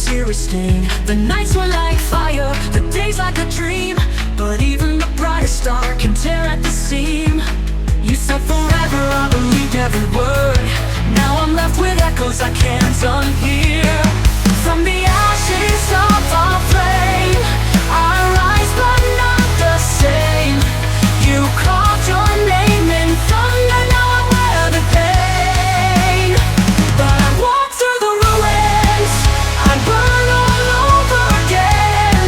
teary stain. The nights were like fire, the days like a dream, but even the brightest star can tear at the seam. You said forever, I believed every word. Now I'm left with echoes I can't unhear. From the ashes of our flame, I rise but not the same. You called your name in thunder, now I wear the pain. But I walk through the ruins, I burn all over again,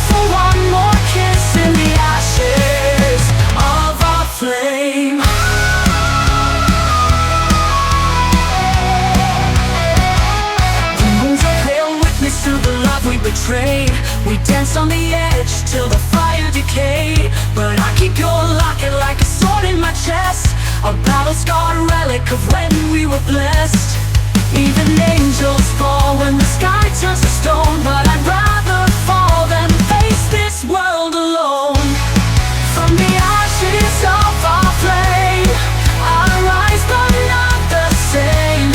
for one more kiss in the ashes of our flame. The moon's a pale witness to the love we betrayed. We danced on the edge till the fire decayed. But I keep your locket like a sword in my chest, a battle-scarred relic of when we were blessed. Even angels fall when the sky turns to stone, but I'd rather fall than face this world alone. From the ashes of our flame, I rise but not the same.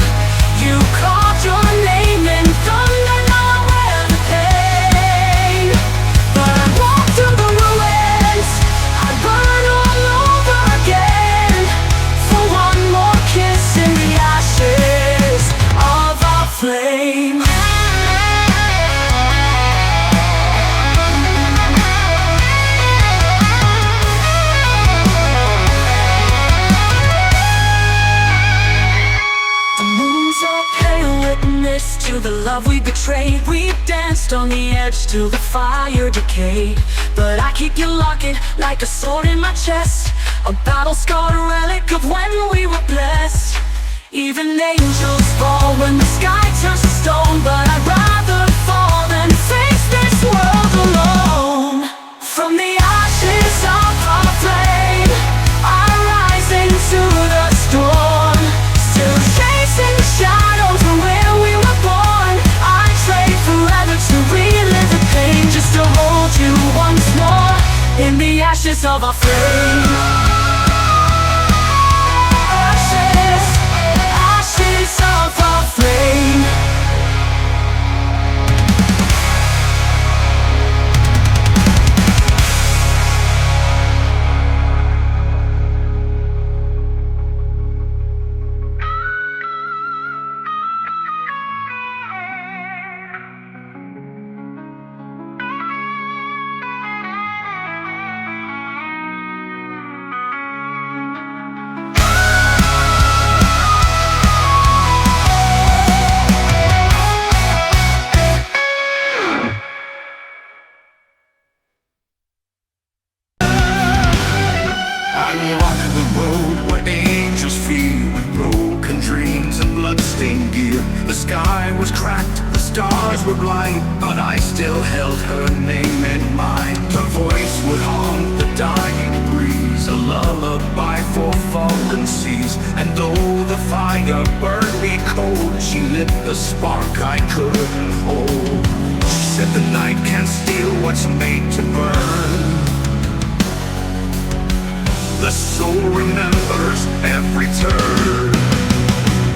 You called your name in thunder, now I wear the pain. But I walk through the ruins, I burn all over again, for one more kiss in the ashes of our flame. The moon's a pale witness to the love we betrayed. We danced on the edge till the fire decayed. But I keep your locket like a sword in my chest, a battle-scarred relic of when we were blessed. Even angels fall when the sky turns to stone, but I'd rather fall than face this world alone. From the ashes of our flame, I rise into the storm, still chasing the shadows from where we were born. I trade forever to relive the pain, just to hold you once more in the ashes of our flame. Ashes of our flame. I walked the road where angels feed, with broken dreams and bloodstained gear. The sky was cracked, the stars were blind, but I still held her name in mind. Her voice would haunt the dying breeze, a lullaby for fallen seas. And though the fire burned me cold, she lit the spark I couldn't hold. She said the night can't steal what's made to burn. The soul remembers every turn.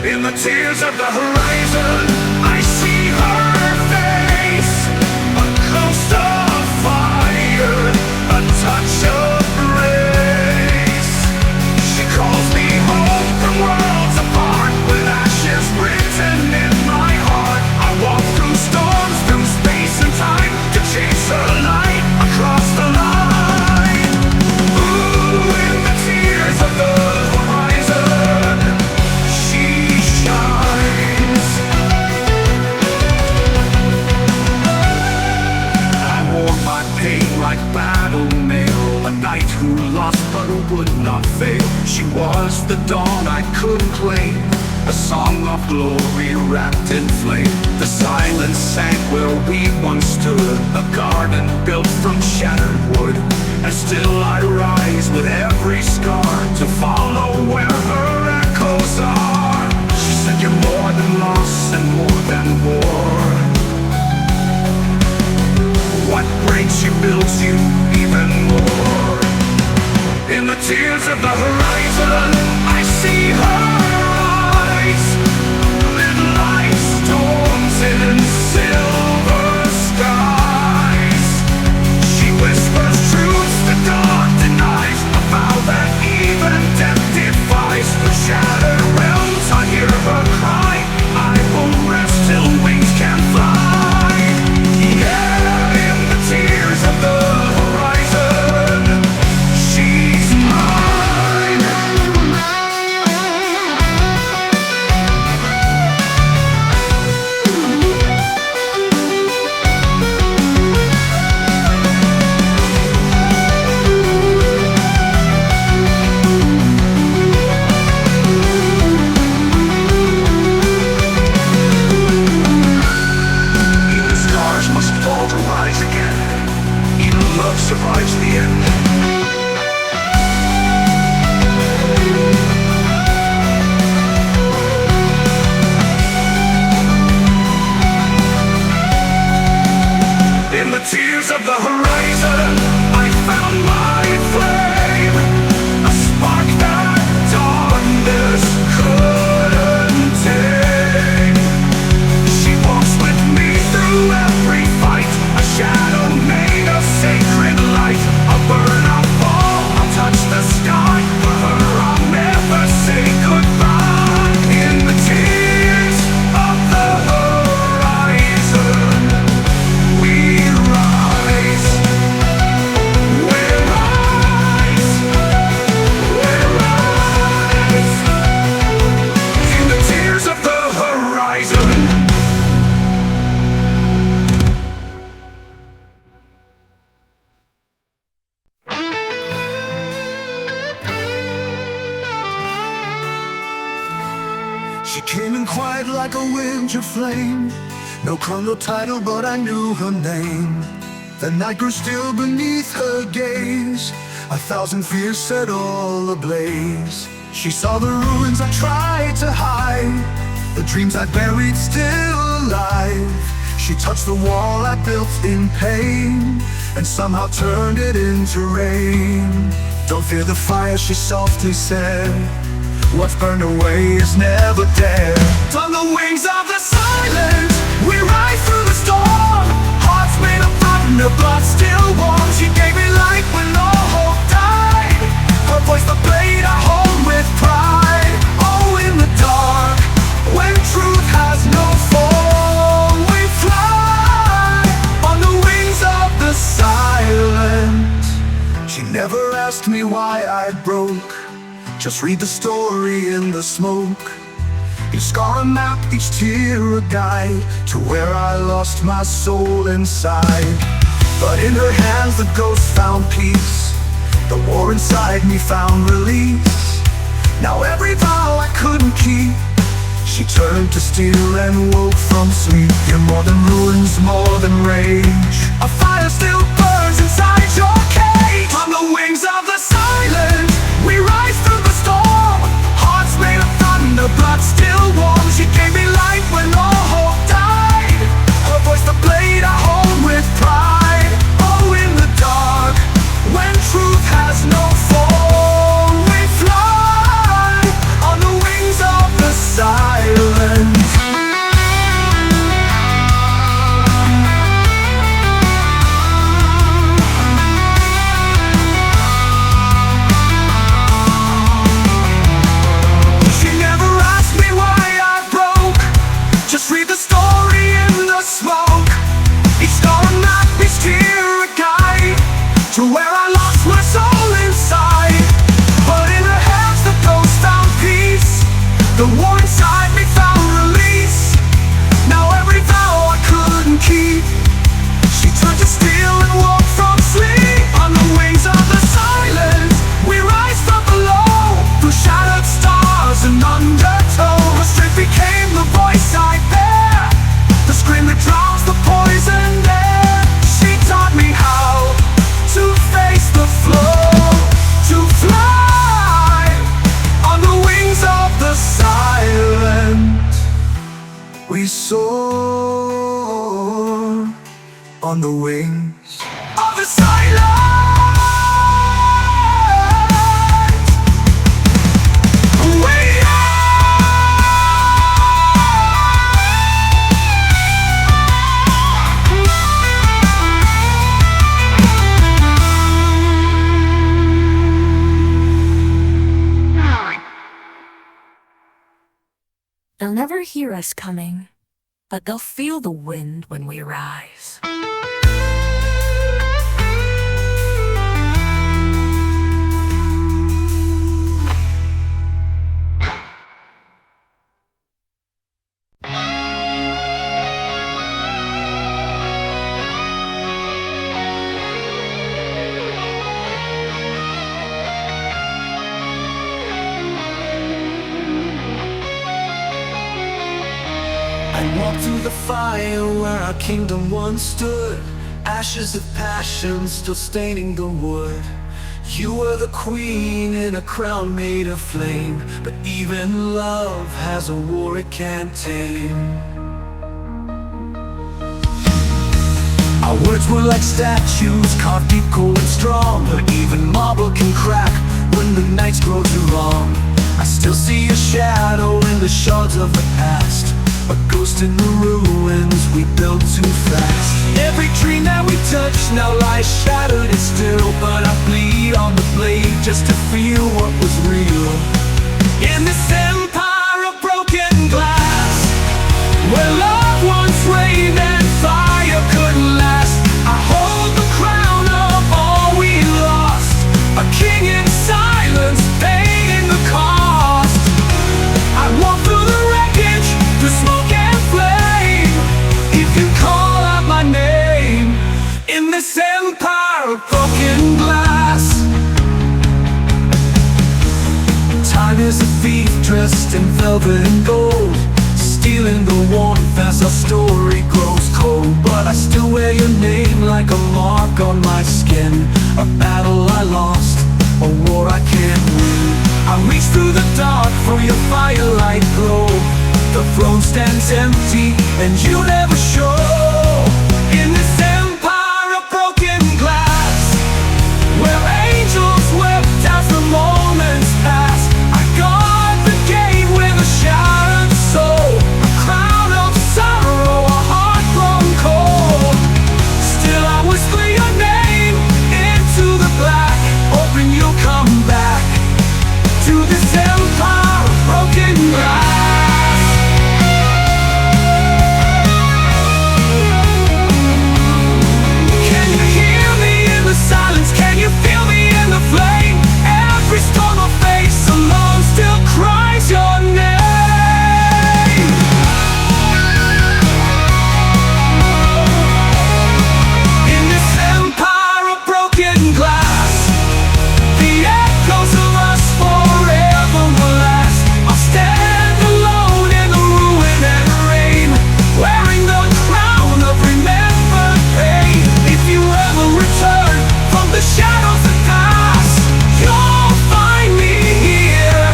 In the tears of the horizon, I see her face, a ghost of fire, a touch of grace. She calls me home from worlds apart, with ashes written in my heart. I walk through storms, through space and time, to chase her light across the line. In the tears of the horizon, she shines. I wore my pain like battle mail, a knight who lost but would not fail. She was the dawn I couldn't claim, a song of glory wrapped in flame. The silence sank where we once stood, a garden built from shattered wood. And still I rise with every scar, to follow where her echoes are. She said you're more than loss and more than war. What breaks you builds you even more. In the tears of the horizon, I see her eyes, lit like storms in silver. She came in quiet like a winter flame. No crown, no title, but I knew her name. The night grew still beneath her gaze. 1,000 fears set all ablaze. She saw the ruins I tried to hide, the dreams I buried still alive. She touched the wall I built in pain, and somehow turned it into rain. Don't fear the fire, she softly said. What's burned away is never dead. On the wings of the silence, we ride through the storm. Hearts made of thunder, blood still warm. She gave me light when all hope died. Her voice the blade I hold with pride. Oh, in the dark, when truth has no form, we fly on the wings of the silence. She never asked me why I broke. Just read the story in the smoke. Each scar a map, each tear a guide to where I lost my soul inside. But in her hands the ghost found peace. The war inside me found release. Now every vow I couldn't keep, she turned to steel and woke from sleep. You're more than ruins, more than rage. A fire still burns inside your cage. On the wings of the silence, we rise through the storm. Hearts made of thunder, blood still warm. She gave me light when all hope died. Her voice the blade I hold with pride. Oh, in the dark, when truth has no form, we fly on the wings of the silence. Just read the story in the smoke. Each star a map, each tear a guide to where I lost my soul inside. But in her hands the ghost found peace. The war inside me found release. Now every vow I couldn't keep, she turned to steel and woke from sleep. On the wings of the silence, we rise from below. Through shattered stars and undertow, her strength became the voice I bear. The scream that drowns the poison air. She taught me how to face the flow, to fly on the wings of the silence. We soar on the wings of the silence. They'll never hear us coming, but they'll feel the wind when we rise. I walked through the fire where our kingdom once stood. Ashes of passion still staining the wood. You were the queen in a crown made of flame, but even love has a war it can't tame. Our words were like statues carved deep, cold and strong, but even marble can crack when the nights grow too long. I still see a shadow in the shards of the past, a ghost in the ruins we built too fast. Every dream that we touch now lies shattered and still, but I bleed on the blade just to feel what was real. In this empire of broken glass, where love once reigned and fire couldn't last, I hold the crown of all we lost, a king in silence, paying the cost. I walk through the wreckage, through smoke and flame. If you call out my name, in this empire of broken glass. Time is a thief dressed in velvet and gold. feeling the warmth as our story grows cold. But I still wear your name like a mark on my skin. A battle I lost, a war I can't win. I reach through the dark for your firelight glow. The throne stands empty and you never show. In this empire of broken glass, where angels wept as the moments pass, I guard the gate with a shattered soul. A crown of sorrow, a heart grown cold. Still I whisper your name into the black, hoping you'll come back to this empire of broken glass. Can you hear me in the silence? Can you feel me in the flame? Every storm I face alone still cries your name. In this empire of broken glass, the echoes of us forever will last. I'll stand alone in the ruin and rain, wearing the crown of remembered pain. If you ever return from the shadows that pass, you'll find me here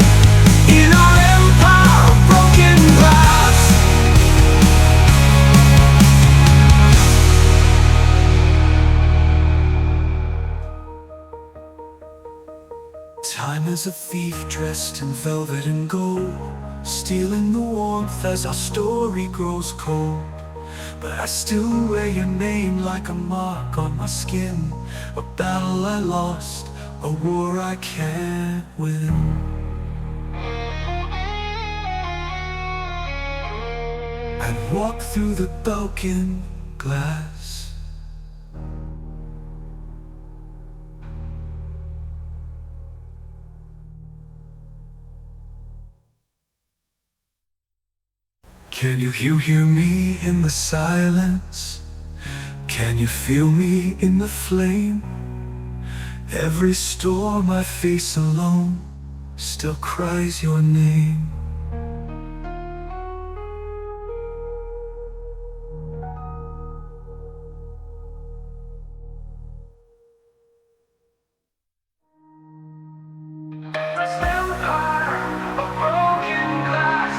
in our empire of broken glass. Time is a thief dressed in velvet and gold, stealing the warmth as our story grows cold. But I still wear your name like a mark on my skin. A battle I lost, a war I can't win. I'd walk through the broken glass. Can you hear me in the silence? Can you feel me in the flame? Every storm I face alone still cries your name. This empire of broken glass,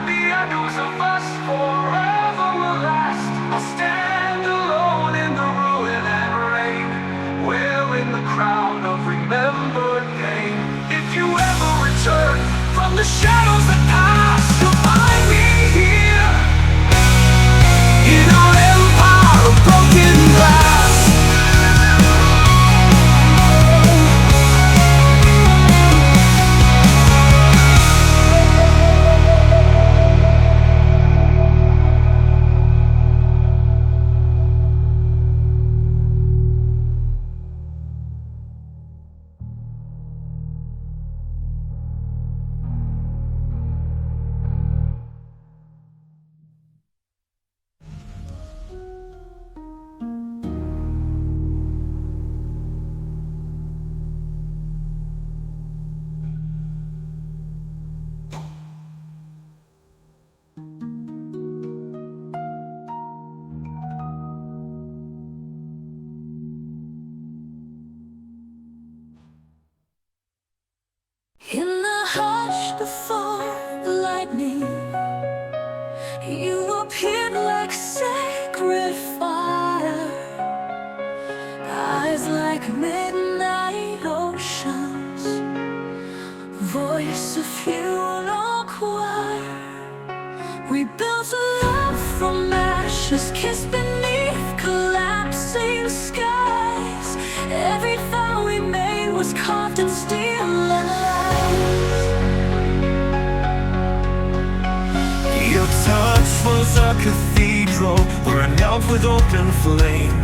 the echoes of us forever will last. I'll stand alone in the ruin and rain, wearing the crown of remembered pain. If you ever return from the shadows that pass, you'll find me here in our empire of broken glass. In the hush before the lightning, you appeared like sacred fire. Eyes like midnight oceans, voice of funeral choir. We built a love from ashes, kissed beneath collapsing skies. Every vow we made was carved in steel and lies. Your touch was a cathedral where I knelt with open flame.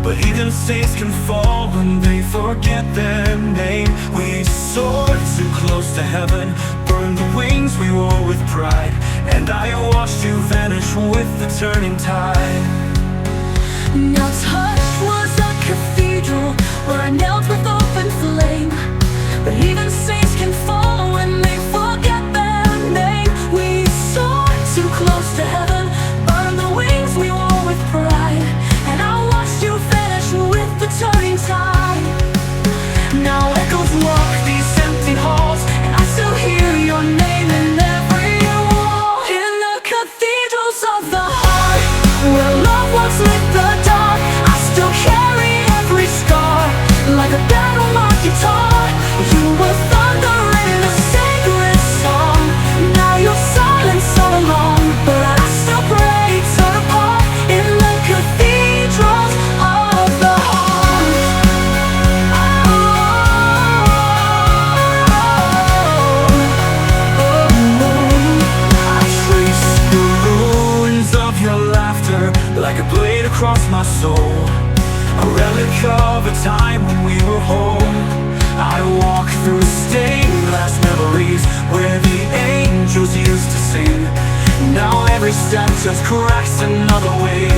But even saints can fall when they forget their name. We soared too close to heaven, burned the wings we wore with pride, and I watched you vanish with the turning tide. Your touch was a cathedral where I knelt with open flame. But even saints can fall when they forget their name. We soared too close to across my soul, a relic of a time when we were whole. I walk through stained glass memories where the angels used to sing. Now every step just cracks another way.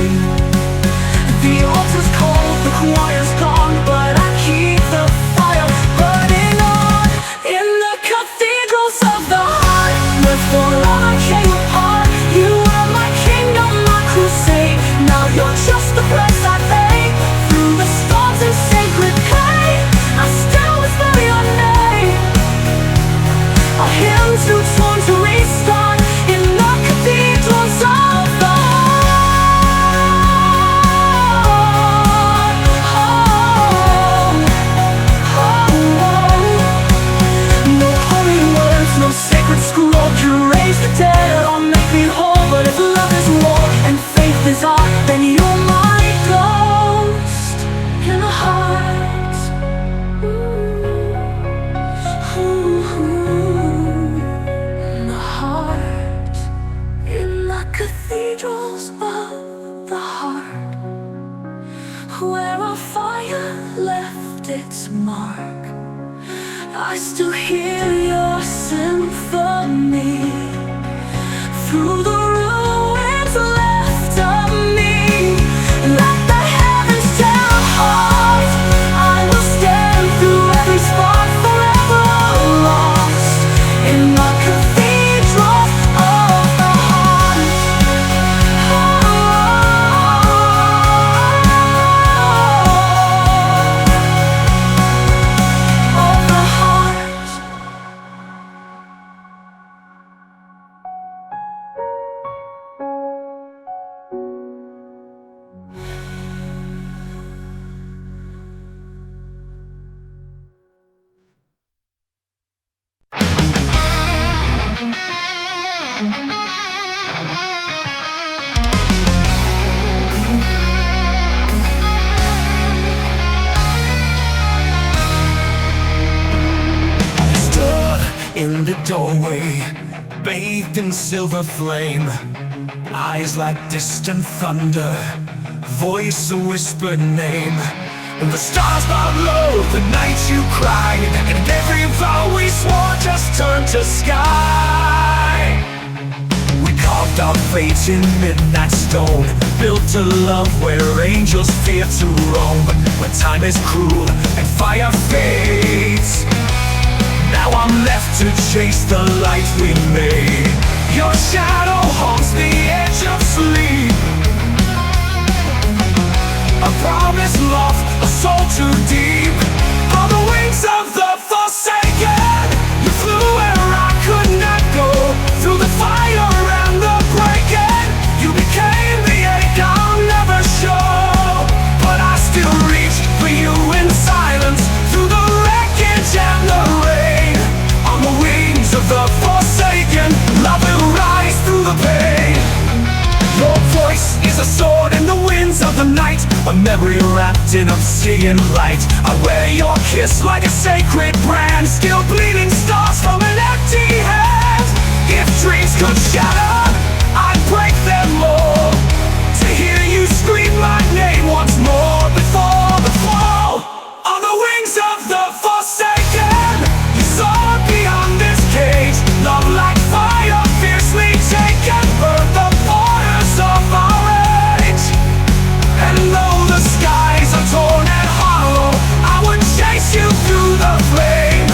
The altar's cold, the choir's gone, but I keep the fire burning on. In the cathedrals of the heart, where for all I came apart, you were my kingdom, my crusade. Now you're just the price I pay. Through the storms and sacred pain, I still whisper your name. A hymn too torn to restart. In the cathedrals of the heart. No holy words, no sacred scroll to raise the dead or make me whole. But if love is war and faith is art, then you're my ghost in the heart. In the heart. In the cathedrals of the heart, where our fire left its mark, I still hear your symphony through the ruins left of me. Let the heavens tear apart, I will stand through every spot, forever lost in the cathedrals of the heart. Of the heart. Stood in the doorway, bathed in silver flame, eyes like distant thunder, voice a whispered name. And the stars bowed low the night you cried, and every vow we swore just turned to sky. We carved our fates in midnight stone, built a love where angels fear to roam. But when time is cruel and fire fades, now I'm left to chase the light we made. Your shadow haunts the edge of sleep, a promise lost, a soul too deep. On the wings of the forsaken, you flew where I could not go. Through the fire and the breaking, you became the ache I'll never show. But I still reached for you in silence, through the wreckage and the rain. On the wings of the forsaken, love will rise through the pain. Your voice is a sword in the winds of the night, a memory wrapped in obsidian light. I wear your kiss like a sacred brand, still bleeding stars from an empty hand. If dreams could shatter, I'd break them all, to hear you scream my name once more before the fall. On the wings of the forsaken, you saw beyond this cage. Love like fire, fiercely take and burn the borders of our age. And though the skies are torn and hollow, I would chase you through the flame.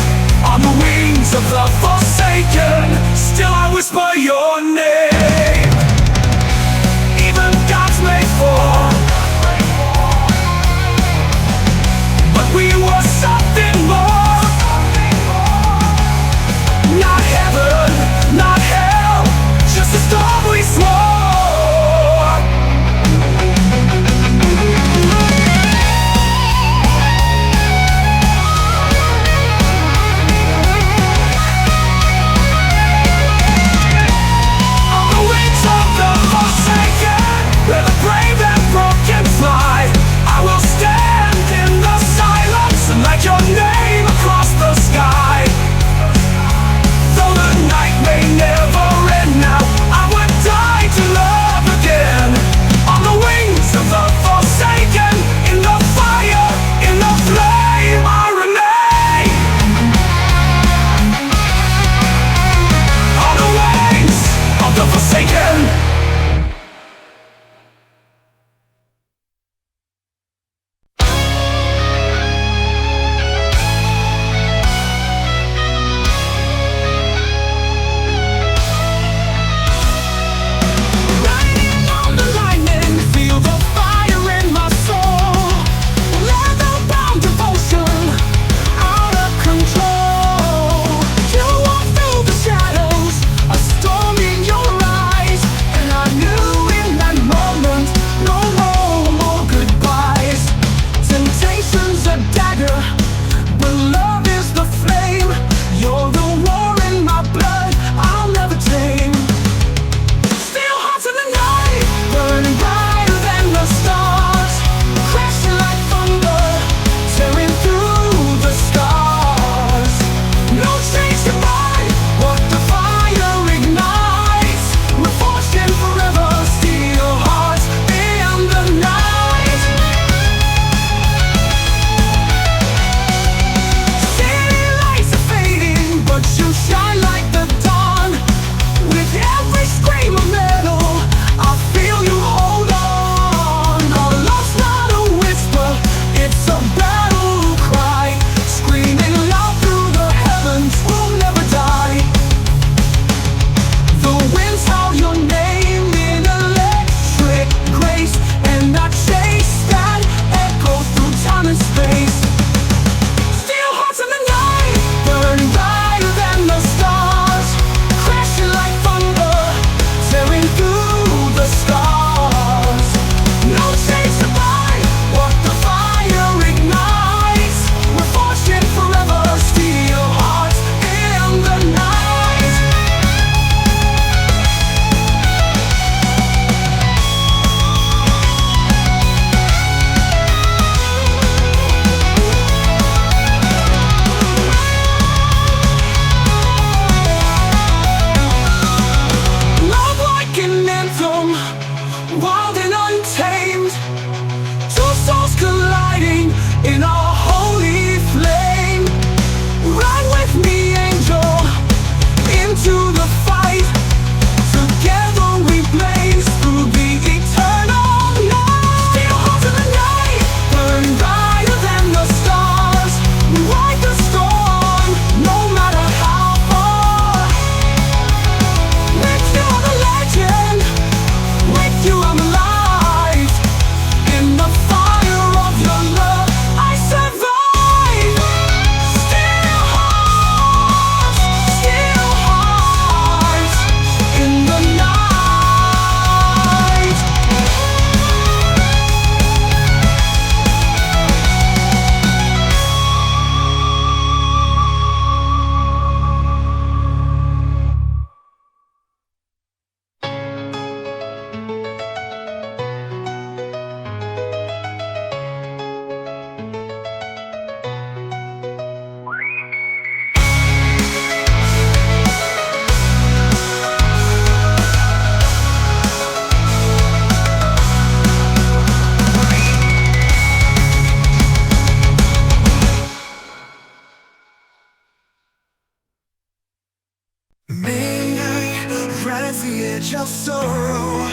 at the edge of sorrow.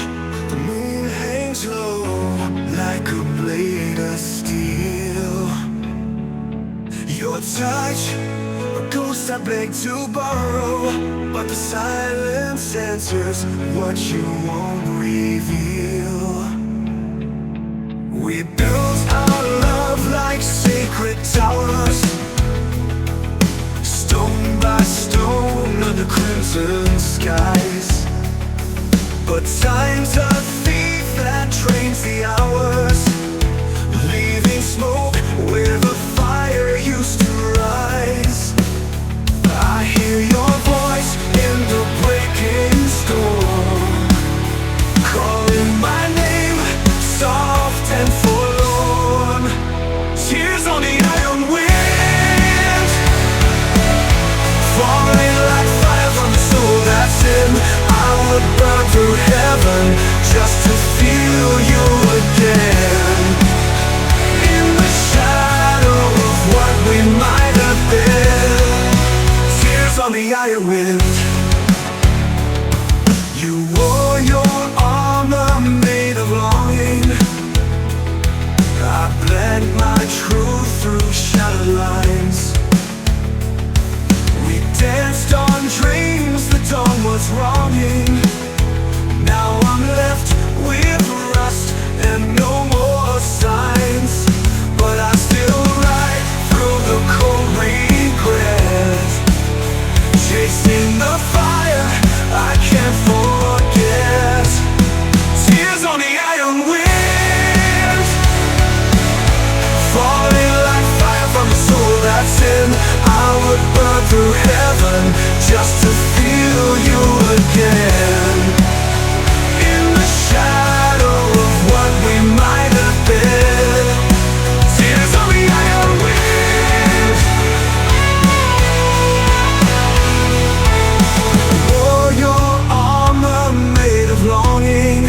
The moon hangs low like a blade of steel. Your touch, a ghost I beg to borrow, but the silence answers what you won't reveal. We built our love like sacred towers, stone by stone under crimson skies. But time's a thief that trains the hours, leaving smoke where the fire used to rise. I hear your voice in the breaking storm, calling my name, soft and forlorn. Tears on the iron wind, falling like fire from the soul that's in. I would burn through heaven just to feel you again. In the shadow of what we might have been, tears on the iron wind. You wore your armor made of longing. I bled my truth through shattered lines. We danced on dreams the dawn was wronging. Now I'm left with rust and no more signs, but I still ride through the cold regret, chasing the fire I can't forget. Tears on the iron wind, falling like fire from the soul that's in. I would burn through heaven just to feel you again. In the shadow of what we might have been, tears on the iron wind. Wore your armor made of longing.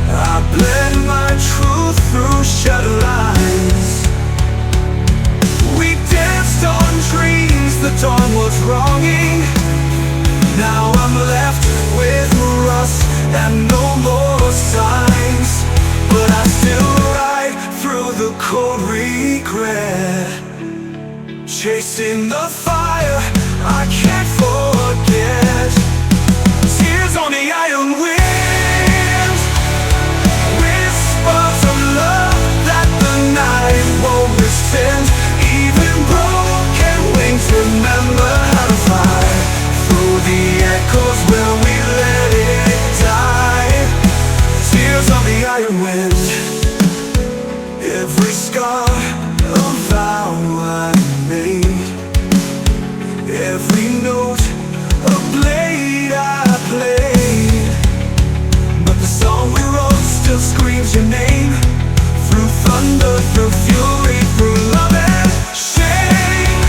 I bled my truth through shattered lines. We danced on dreams the dawn was wronging. Now I'm left with rust and no more signs, but I still ride through the cold regret, chasing the fire I can't forget. Tears on the iron wind, whispers of love that the night won't rescind. Even broken wings remember how to fly through the echoes where we let it die. Tears on the iron wind. Every scar a vow I made, every note a blade I played, but the song we wrote still screams your name. Through thunder, through fury, through love and shame.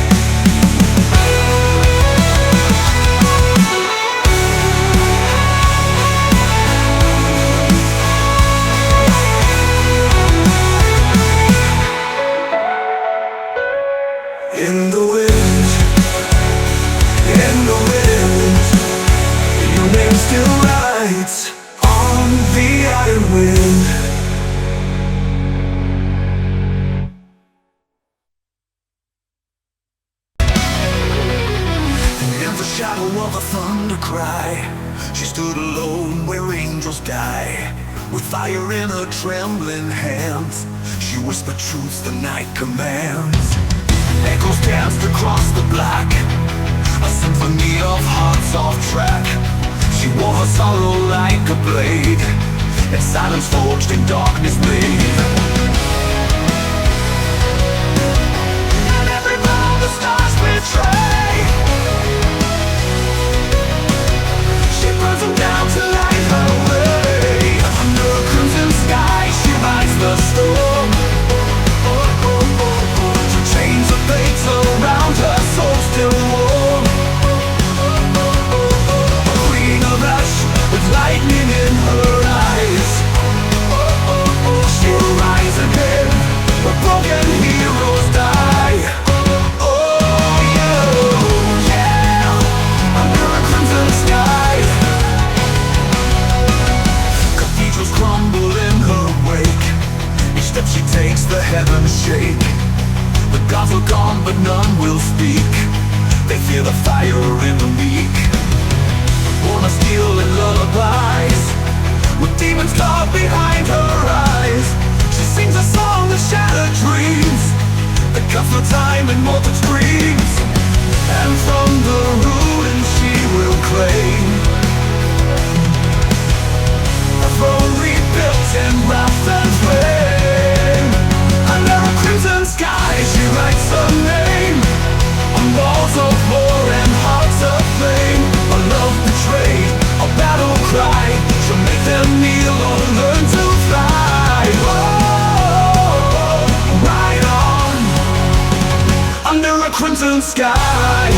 In the wind, in the wind, your name still rides on the iron wind. In the shadow of a thunder cry, she stood alone where angels die. With fire in her trembling hands, she whispered truths the night commands. Echoes danced across the black, a symphony of hearts off track. She wore her sorrow like a blade, and silence forged in darkness made. And every bow the stars betray, she burns them down to light her way. Under a crimson sky she rides the storm. Chains of fate surround her, soul still warm. A queen of ash with lightning in her eyes. She rides speak. They fear the fire in the meek. Born of steel and lullabies, with demons carved behind her eyes. She sings a song of shattered dreams, that cuts through time and mortal screams. And from the ruins she will claim a throne rebuilt in wrath and flame. Under a crimson sky she writes her name, on walls of war and hearts of flame. A love betrayed, a battle cry, she'll make them kneel or learn to fly. Oh, ride on, under a crimson sky.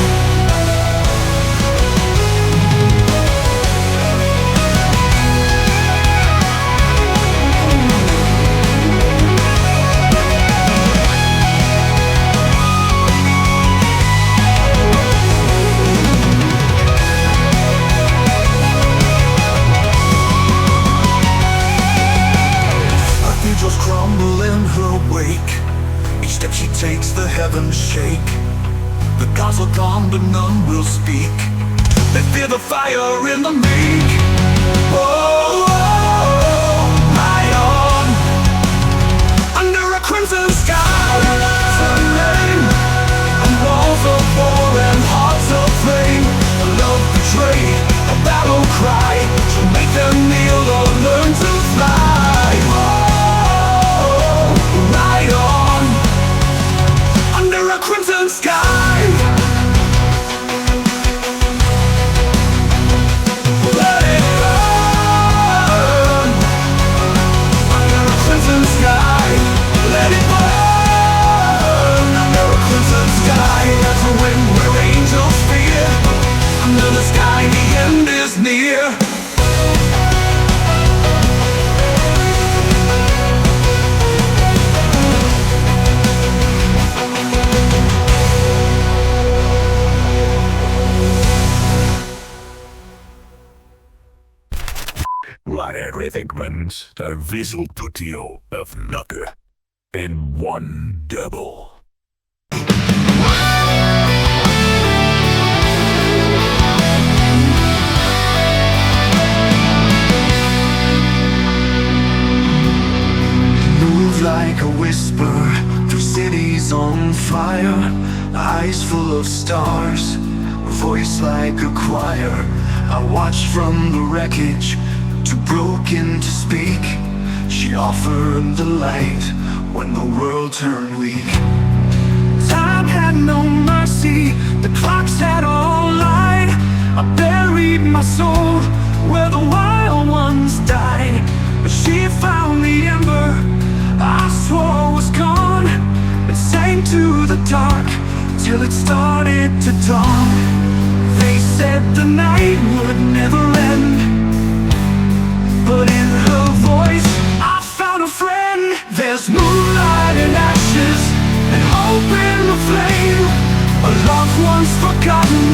Cathedrals crumble in her wake. Each step she takes, the heavens shake. The gods are gone, but none will speak. They fear the fire in the meek. Oh, ride on, under a crimson sky. Her name, on walls of war and hearts of flame. A love betrayed, a battle cry, she'll make them kneel or learn to fly. Ride on, under a crimson sky. Let it burn, under a crimson sky. Let it burn, under a crimson sky. That's a wind where angels fear. Under the sky the end is near. Waar rhythmens een wisseltotiel of nukken in one double. Move like a whisper through cities on fire, eyes full of stars, voice like a choir. I watched from the wreckage, too broken to speak. She offered the light when the world turned weak. Time had no mercy, the clocks had all lied. I buried my soul where the wild ones died. But she found the ember I swore was gone, and sank to the dark till it started to dawn. They said the night would never end, but in her voice I found a friend. There's moonlight and ashes and hope in the flame. A loved one's forgotten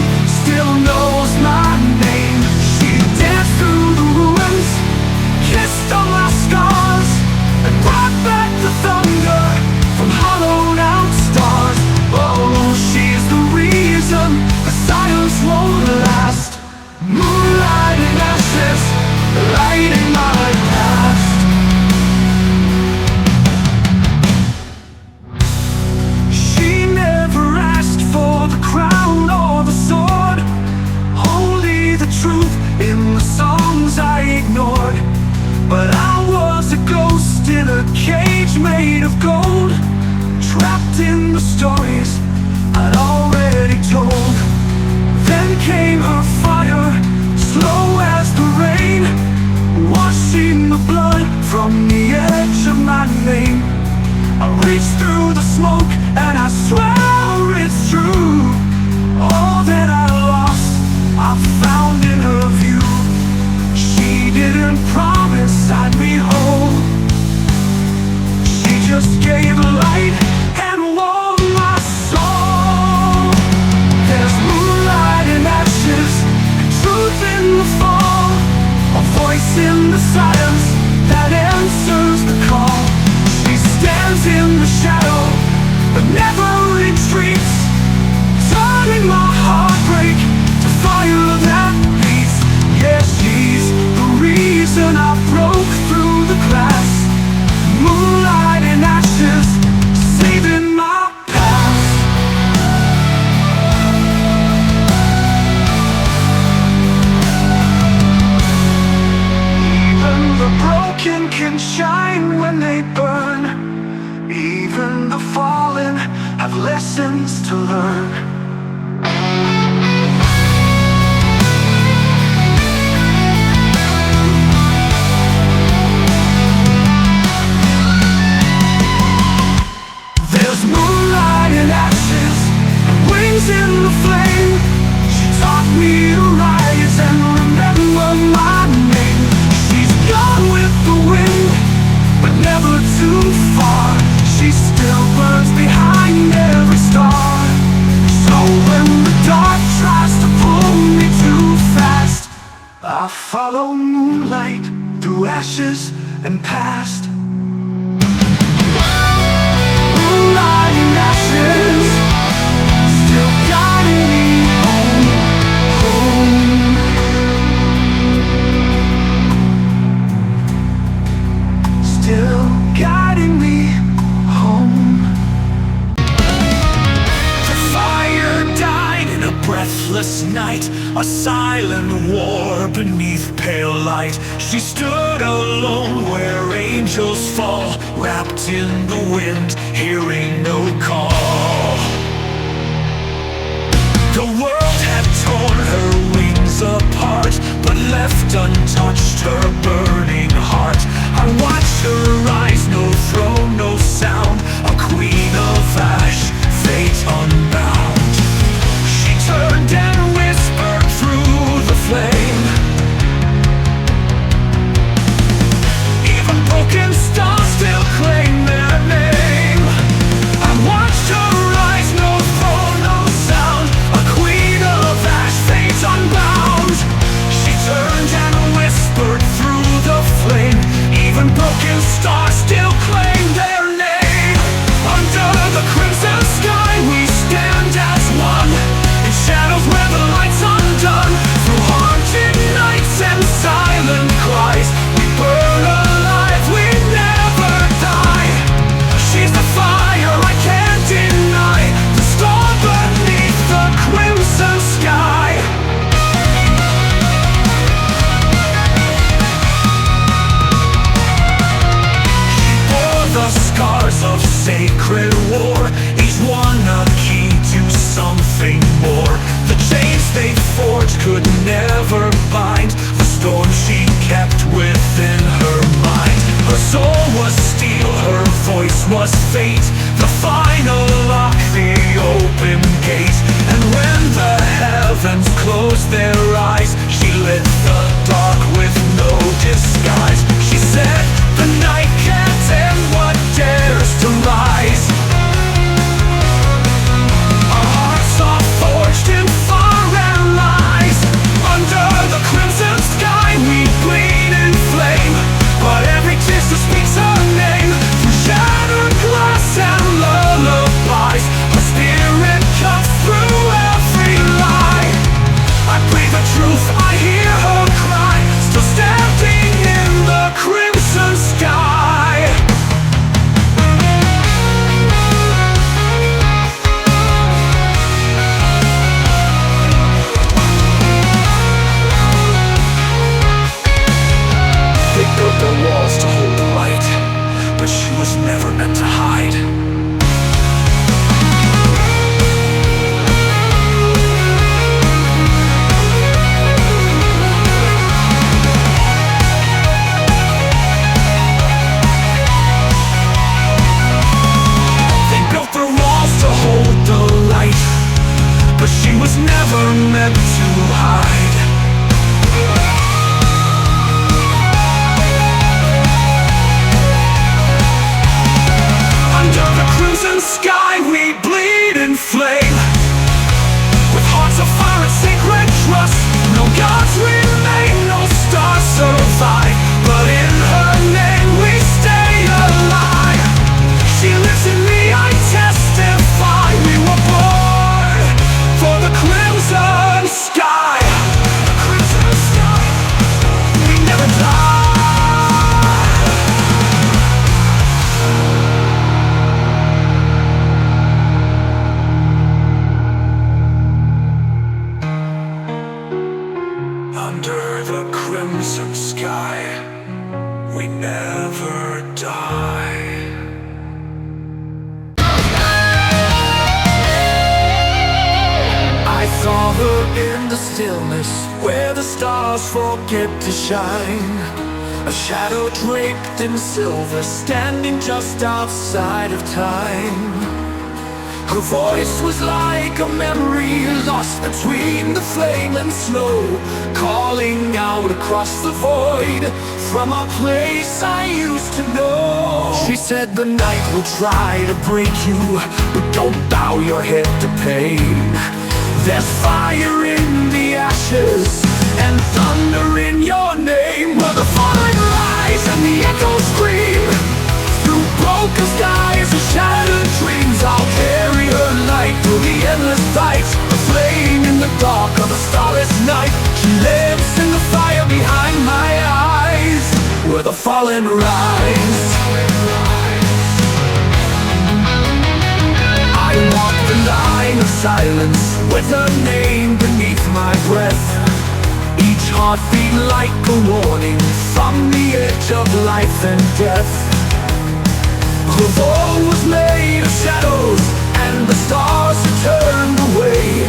still knows my name. She danced through the ruins, kissed all my scars, and brought back the thunder from hollowed out stars. Oh, she's the reason the silence won't last. Moonlight and ashes, lighting my past. She never asked for the crown or the sword, only feel that peace. Yeah, she's the reason I broke through the glass. Moonlight and ashes, saving my past. Even the broken can shine when they burn. Even the fallen have lessons to learn. There's moonlight and ashes, wings in the flame. She taught me to rise and remember my name. She's gone with the wind, but never too far. She still burns behind every star. So when the dark tries to pull me too fast, I follow moonlight through ashes and past. Moonlight and ashes, still guiding me home, home. Still guiding me home. The fire died in a breathless night, a silent war beneath pale light. She stood alone where angels fall, wrapped in the wind, hearing no call. The world had torn her wings apart, but left untouched her burning heart. I watched her rise, no throne, no sound, a queen of ash, fate unbound. She turned and whispered through the flame. Even broken stars still claim their name. I watched her rise, no throne, no sound, a queen of ash, fate unbound. She turned and whispered through the flame. Even broken stars still claim their name. Under the crimson sky we stand as one, in shadows where the light's undone. Through haunted nights and silent cries, we burn alive, we never die. She's the fire I can't deny, the star beneath the crimson sky. The scars of sacred war, each one a key to something more. The chains they forged could never bind the storm she kept within her mind. Her soul was steel, her voice was fate, the final lock, the open gate. And when the heavens closed their eyes, she lit the dark with no disguise. She said, the night can't end what dares to rise. Our hearts are forged in fire and lies. Under the crimson sky we bleed in flame, but every tear still speaks her name. Through shattered glass and lullabies, her spirit cuts through every lie. I breathe the truth, I hear her cry, still standing in the crimson sky. They built their walls to hold the light, but she was never meant to hide. They built their walls to hold the light, but she was never meant to hide. Under the crimson sky we bleed in flame, with hearts of fire and sacred trust. No gods remain, no stars survive, but in her name we stay alive. She lives in me, I testify. We were born for the crimson sky. sky. We never die. I saw her in the stillness where the stars forget to shine. A shadow draped in silver, standing just outside of time. Her voice was like a memory lost between the flame and snow, calling out across the void from a place I used to know. She said the night will try to break you, but don't bow your head to pain. There's fire in the ashes and thunder in your name, where the fallen rise and the echoes scream. Through broken skies and shattered dreams, I'll carry her light through the endless fight, a flame in the dark of a starless night. She lives in the fire behind my eyes, where the fallen rise. I walk the line of silence with her name beneath my breath, each heartbeat like a warning from the edge of life and death. The wall was made of shadows and the stars had turned away,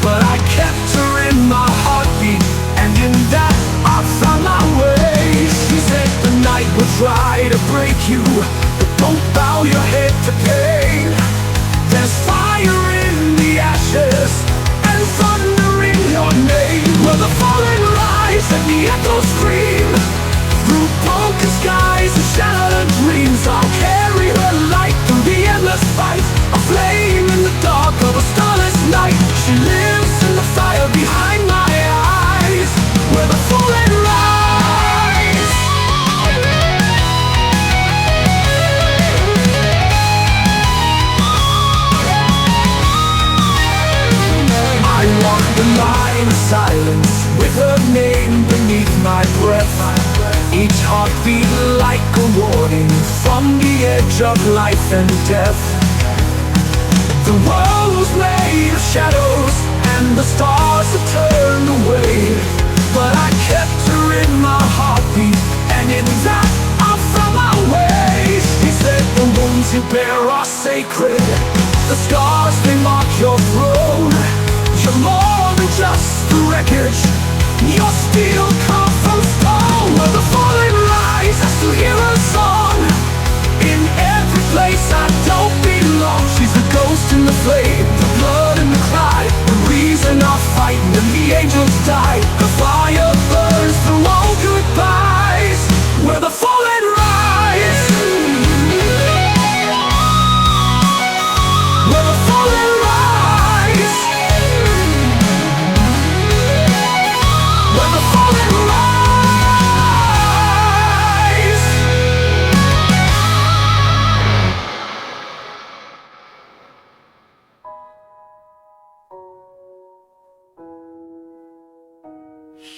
but I kept her in my heartbeat, and in that I found my way. She said the night will try to break you, but don't bow your head to pain. There's fire in the ashes and thunder in your name, where the fallen rise and the echoes scream. Through broken skies and shattered dreams, I'll carry her light through the endless fight, a flame in the dark of a starless night. She lives in the fire behind my eyes, where the fallen rise. I walk the line of silence with her name beneath my breath, each heartbeat like a warning from the edge of life and death. The world was made of shadows and the stars have turned away, but I kept her in my heartbeat, and in that I found my way. She said the wounds you bear are sacred, the scars they mark your throne. You're more than just the wreckage, your steel come from stone, where the fallen rise. I still hear her song in every place I don't belong. She's the ghost in the flame, the blood in the cry, the reason I fight and the angels die. The fire burns through all goodbyes, where the fallen rise. Where the fallen rise. Where the fallen rise.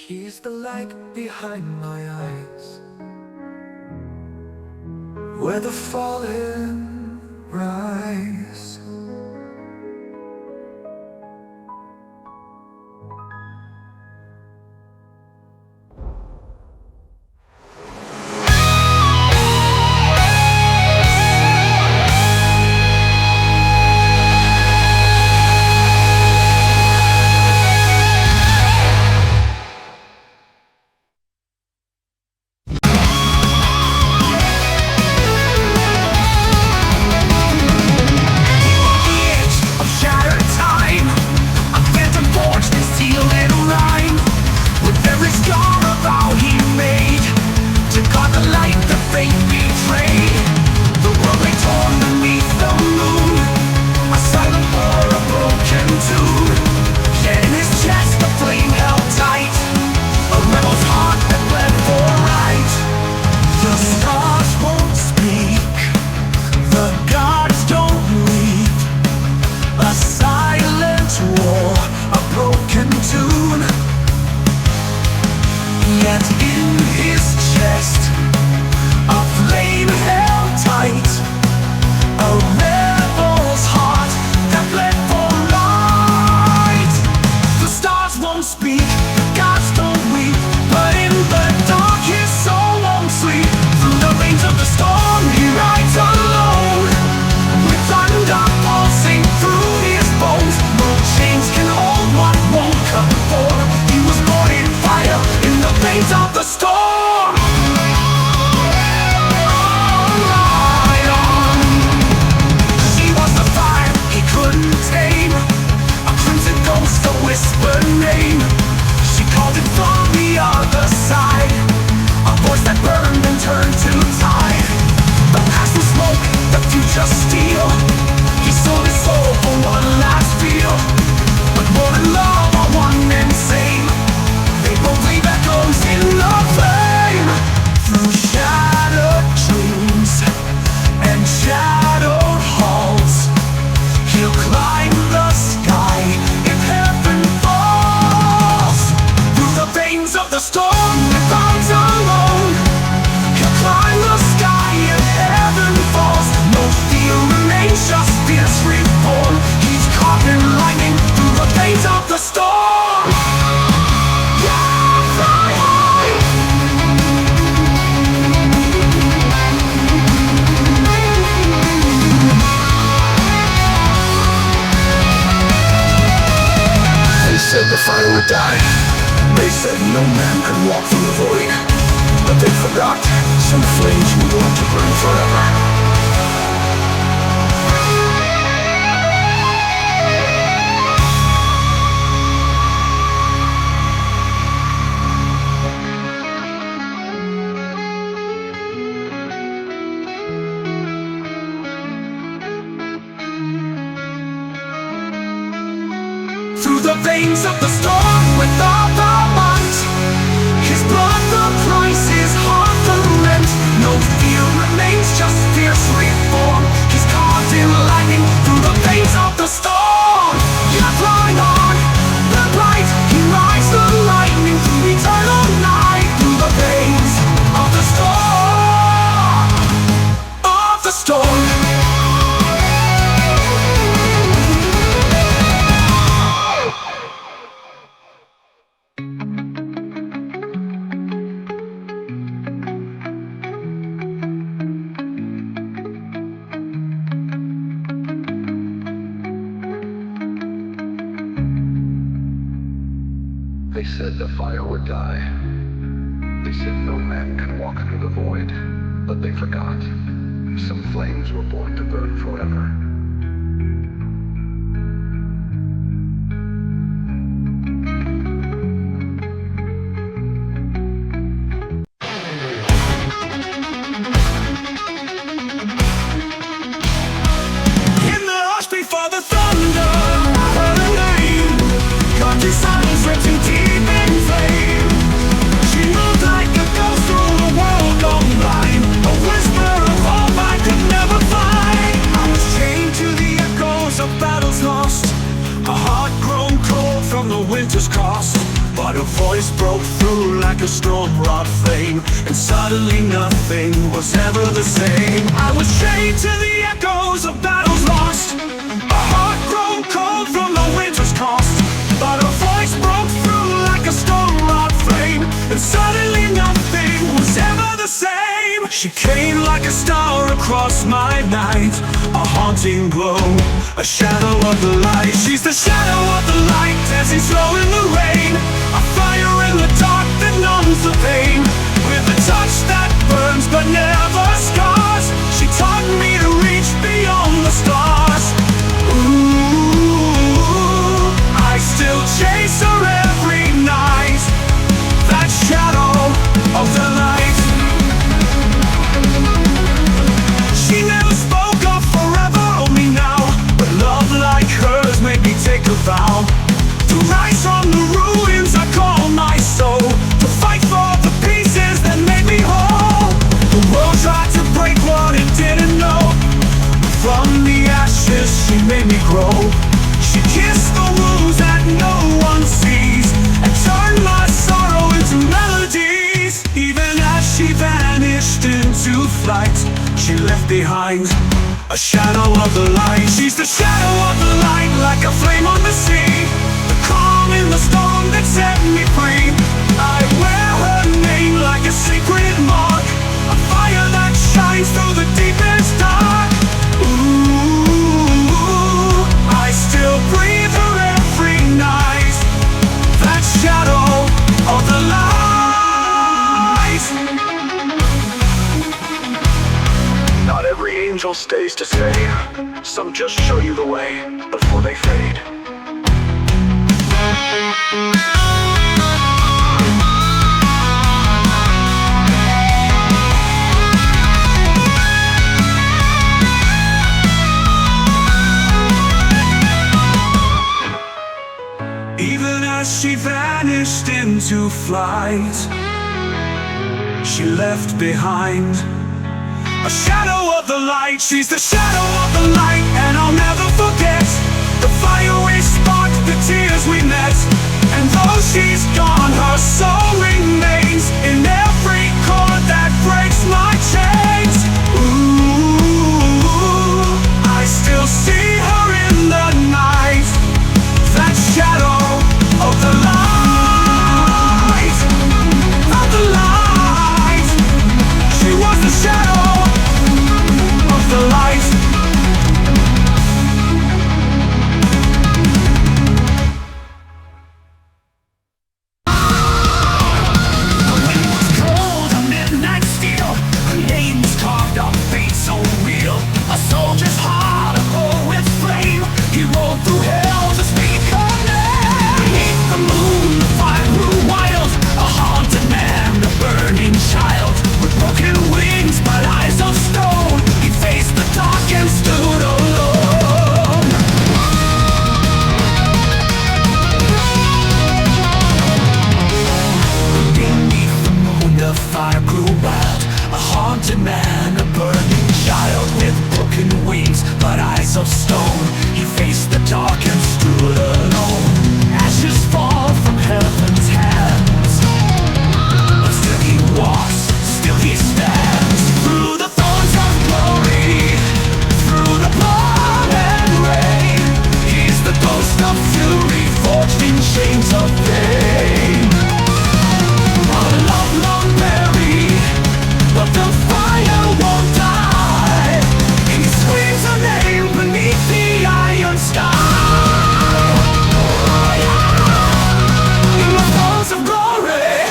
He's the light behind my eyes, where the fallen rise. said the fire would die. They said no man could walk through the void, but they forgot some flames would want to burn forever. Through the veins of the storm with all the might, his blood the price, his heart the rent. No fear remains, just fierce reform. He's carved in lightning through the veins of the storm. Yet flying on the light, he rides the lightning through eternal night. Through the veins of the storm, of the storm. They said the fire would die. They said no man can walk through the void, but they forgot some flames were born to burn forever. In the hush before the thunder, her name, country silence written deep in flame. She moved like a ghost through the world gone blind, a whisper of hope I could never find. I was chained to the echoes of battles lost, a heart grown cold from the winter's cost. But her voice broke through like a storm-wrought flame, and suddenly nothing was ever the same. I was chained to the echoes of battles lost, a heart grown cold from the winter's cost. But her voice broke through like a storm-wrought flame, and suddenly nothing was ever the same. She came like a star across my night, a haunting glow, a shadow of the light. She's the shadow of the light, dancing slow in the rain, a fire in the dark that numbs the pain. With a touch that burns but never scars, she taught me to reach beyond the stars. Ooh, I still chase her every night, that shadow of the light. She never spoke of forever, only now, but love like hers made me take a vow to rise from the ruins I call my soul, to fight for the pieces that made me whole. The world tried to break what it didn't know, but from the ashes she made me grow. She kissed the wounds that no one sees, and turned my sorrow into melodies. Even as she vanished into flight, she left behind a shadow of the light. She's the shadow of the light, like a flame on the sea, the calm in the storm that set me free. I wear her name like a secret mark, a fire that shines through the deepest dark. Ooh, I still breathe her every night, that shadow of the light. Not every angel stays to stay. Some just show you the way before they fade. Even as she vanished into flight, she left behind a shadow of the light. She's the shadow of the light, and I'll never forget the fire we sparked, the tears we met. And though she's gone, her soul remains in every chord that breaks my chains. Ooh, I still see her in the night, that shadow of the light, of the light. She was the shadow of the light. flames of fame. Our love long buried, but the fire won't die. He screams her name beneath the iron sky. In the Thorns of Glory,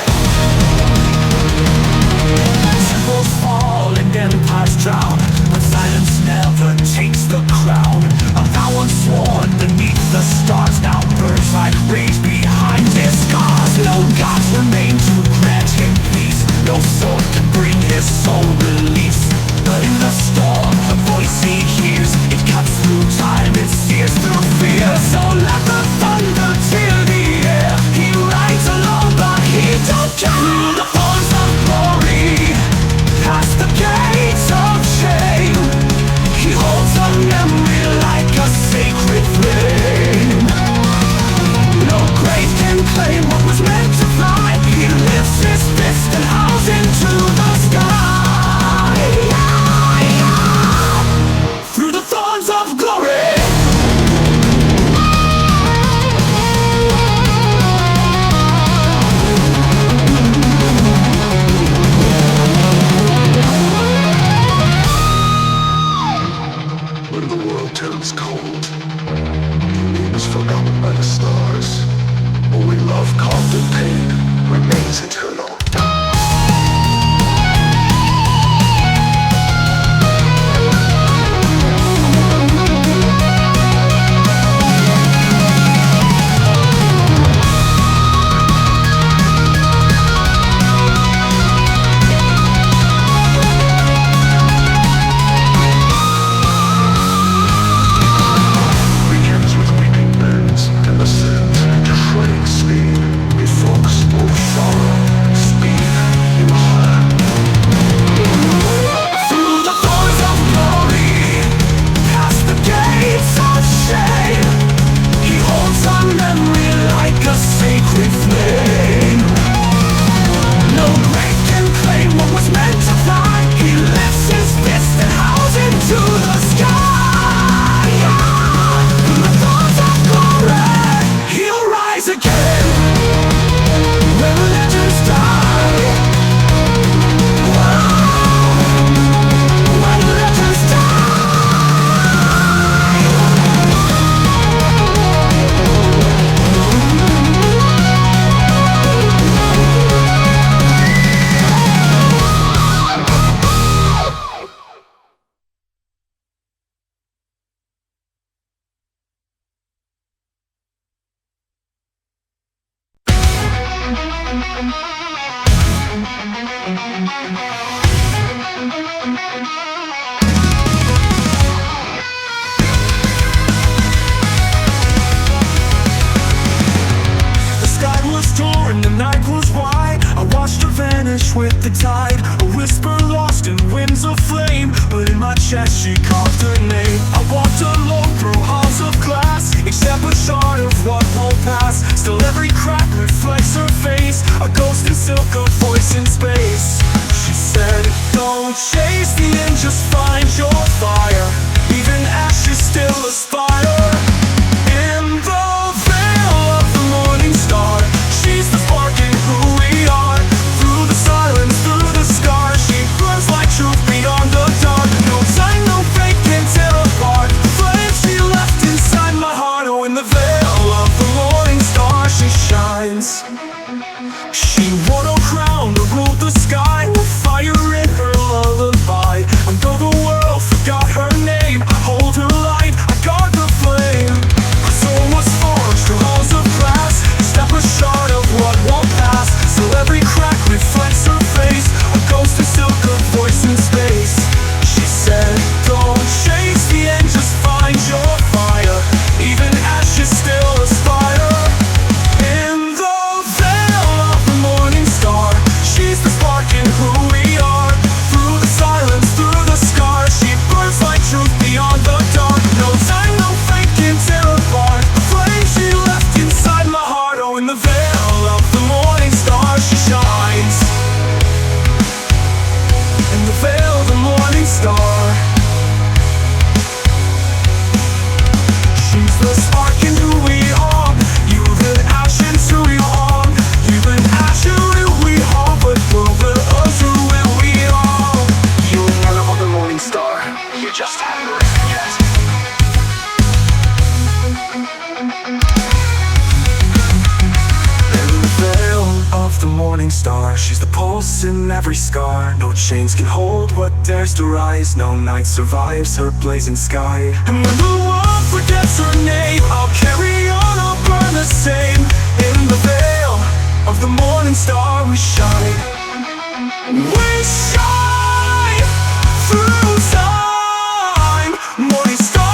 temples fall and empires drown, but silence never takes the crown. Avalon sworn beneath the stars, now burns like rage behind his scars. No gods remain to grant him peace, no sword can bring his soul release. But in the storm, the voice he hears, it cuts through time, it sears through fear. So let the thunder tear the air. He rides alone, but he don't care. Through the thorns of glory, past the gates of shame, he holds a memory like a sacred flame. No grave can claim what was meant to fly. He lifts his fist and howls into the sky. Through the thorns of glory. When the world turns cold, meaning is forgotten by the stars. Only love carved in pain remains eternal. Begins with weeping bends and ascends to shredding speed. It forks both sorrow, speed, and heart. Through the thorns of glory, past the gates of shame, he holds a memory like a sacred flame. No grave can claim what was meant to fly. He lifts his fist and howls into the sky. Through the thorns of glory, he'll rise again. When legends die, when legends The sky was torn, the night was wide. I watched her vanish with the tide. A whisper lost in winds of flame, but in my chest she carved her name. I walked alone through halls of glass, except a shard of what won't pass. Still every crack reflects her face, a ghost in silk, a voice in space. She said, don't chase the end, just find your fire. Even ashes still aspire. In the veil of the morning star, she's the spark in who we are. Through the silence, through the scars, she burns like truth beyond the dark. No time, no fate can tear apart the flame she left inside my heart. Oh, in the veil of the morning star, she shines. She wore no crown to rule the sky, with fire in her lullaby. And though the world forgot her name, I hold her light, I guard the flame. Her soul was forged through halls of glass, step a shard of what won't pass. So every crack reflects her face, a ghost in silk, a voice in space. She said, don't chase the end, just find your fire. Even ashes still aspire. In the the morning star. She's the pulse in every scar. No chains can hold what dares to rise. No night survives her blazing sky. And when the world forgets her name, I'll carry on, I'll burn the same. In the veil of the morning star we shine. We shine through time. Morning star.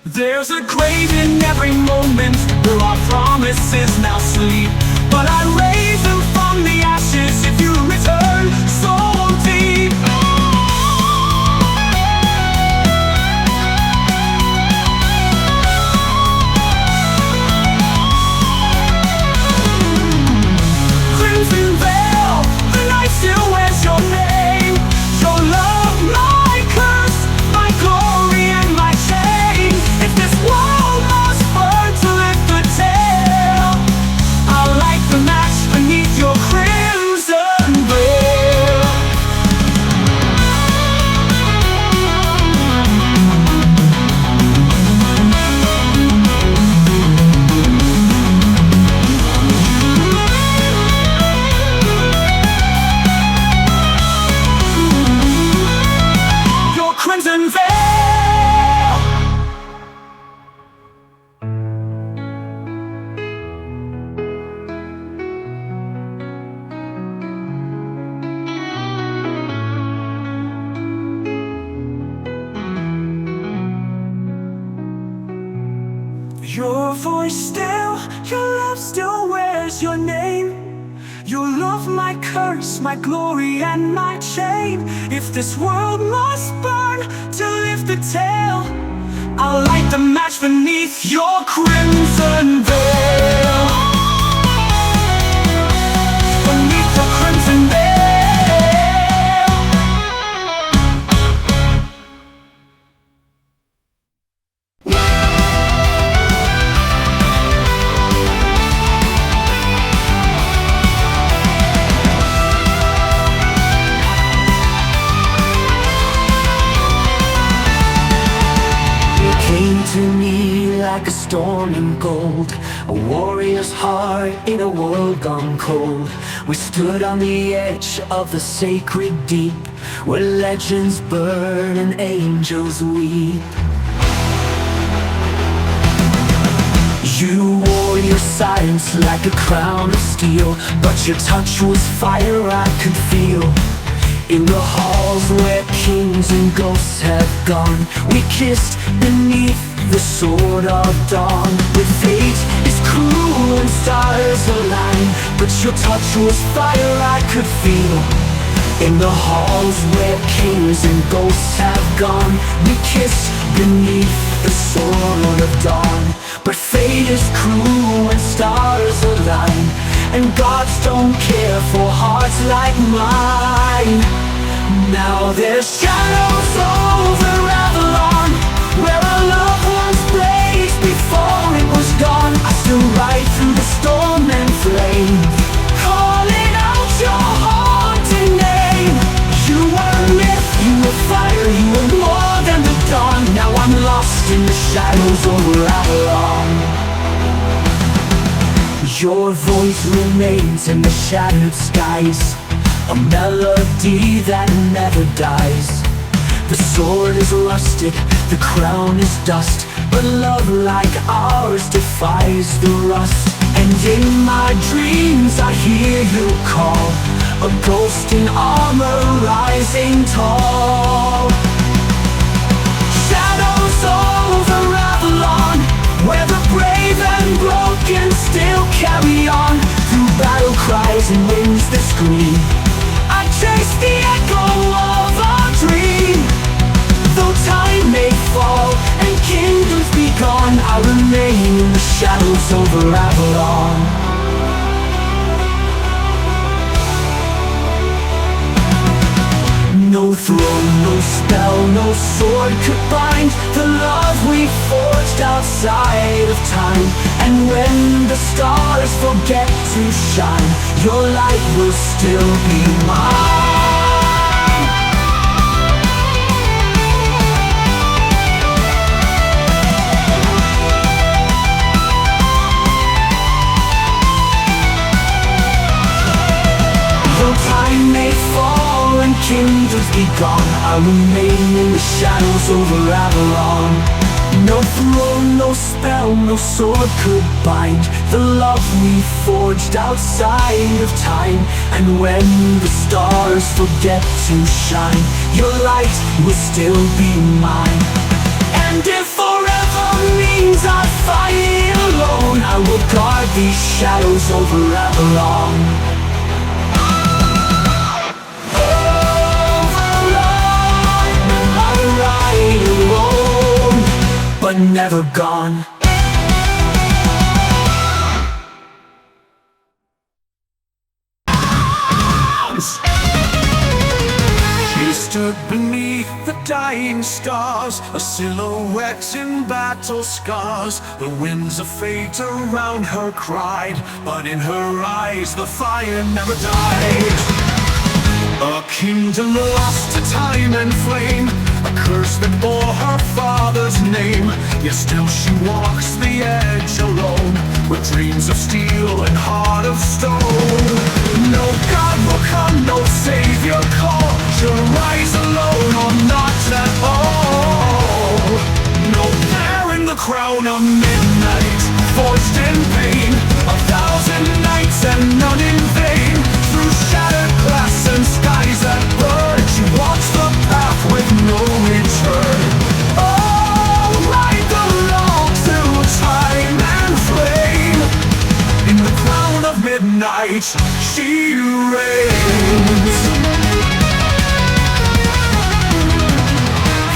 There's a grave in every moment where our promises now sleep. But I raise them from the ashes if you return so deep. Crimson veil, the night still wears your name. Your love, my curse, my glory and my shame. If this world must burn to lift the tale, I'll light the match beneath your crimson veil. Your crimson veil. Your voice still, your love still wears your name. Your love, my curse, my glory and my shame. If this world must burn to lift the tale, I'll light the match beneath your crimson veil. Beneath the crimson veil. Came to me like a storm in gold, a warrior's heart in a world gone cold. We stood on the edge of the sacred deep, where legends burn and angels weep. You wore your silence like a crown of steel, but your touch was fire I could feel. In the halls where kings and ghosts have gone, we kissed beneath the sword of dawn. With fate is cruel and stars align, but your touch was fire I could feel. In the halls where kings and ghosts have gone, we kissed beneath the sword of dawn. But fate is cruel and stars align, and gods don't care for hearts like mine. Now there's shadows over Avalon, where our loved ones blazed before it was gone. I still ride through the storm and flame, calling out your haunting name. You were a myth, you were fire, you were more than the dawn. Now I'm lost in the shadows over Avalon. Your voice remains in the shattered skies, a melody that never dies. The sword is rusted, the crown is dust, but love like ours defies the rust. And in my dreams I hear you call, a ghost in armor rising tall. Shadows over Avalon, where the brave and broken still carry on. Through battle cries and winds that scream, I chase the echo of our dream. Though time may fall and kingdoms be gone, I remain in the shadows over Avalon. No throne, no spell, no sword could bind the love we forged outside of time. And when the stars forget to shine, your light will still be mine. Though time may fall and kingdoms be gone, I remain in the shadows over Avalon. No throne, no spell, no sword could bind the love we forged outside of time. And when the stars forget to shine, your light will still be mine. And if forever means I fight alone, I will guard these shadows over Avalon. Alone, but never gone. She stood beneath the dying stars, a silhouette in battle scars. The winds of fate around her cried, but in her eyes the fire never died. A kingdom lost to time and flame, a curse that bore her father's name. Yet still she walks the edge alone, with dreams of steel and heart of stone. No God will come, no savior call, she'll rise alone or not at all. No bearing the crown of midnight, forged in pain, 1,000 nights and none in vain. Through shattered glass and skies that burn, she walks the path with no return. Oh, ride the long through time and flame. In the crown of midnight, she reigns.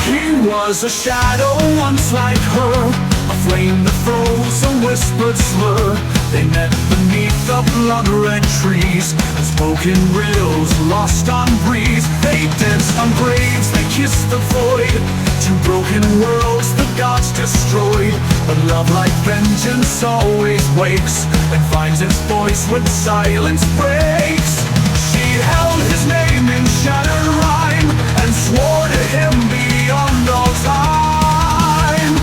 He was a shadow once like her, a flame that throws a whispered slur. They met beneath the blood-red trees, as broken riddles lost on breeze. They danced on graves, they kissed the void, two broken worlds the gods destroyed. But love like vengeance always wakes, and finds its voice when silence breaks. She held his name in shattered rhyme, and swore to him beyond all time.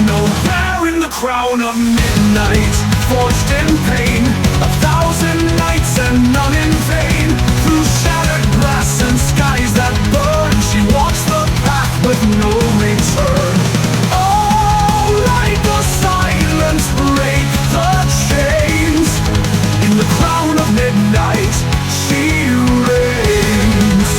No bear in the crown of midnight, forged in pain, 1,000 nights and none in vain. Through shattered glass and skies that burn, she walks the path with no return. Oh, like the silence break the chains. In the crown of midnight, she reigns.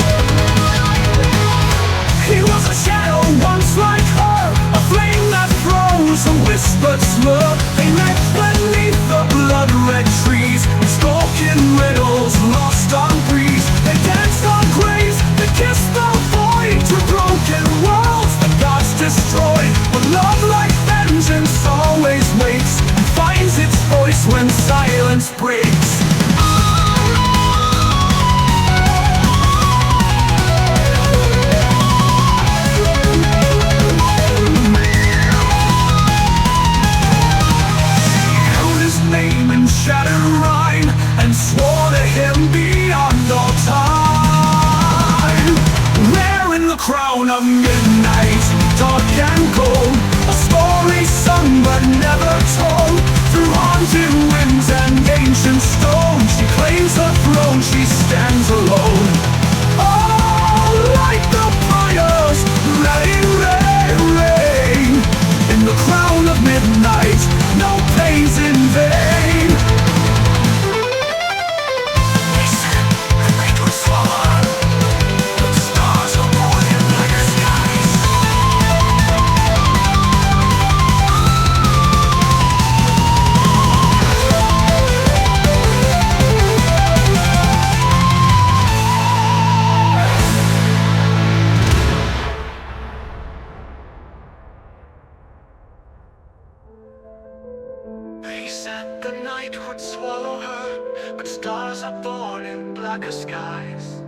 He was a shadow once like her, a flame that throws was a whispered slur. They met beneath the blood-red trees, stalking riddles lost on breeze. They danced on graves, they kissed the void, to broken worlds the gods destroyed. But love like vengeance always waits, and finds its voice when silence breaks. Name in shattered rhyme, and swore to him beyond all time. There in the crown of midnight, dark and cold, a story sung but never told. Through haunted winds and ancient stone, she claims her throne, she stands alone. Oh, like the fires, rain, rain, rain. In the crown of midnight, no pain's in vain. They said the night would swallow her, but the stars are more than blacker skies. They said the night would swallow her, but stars are born in blacker skies.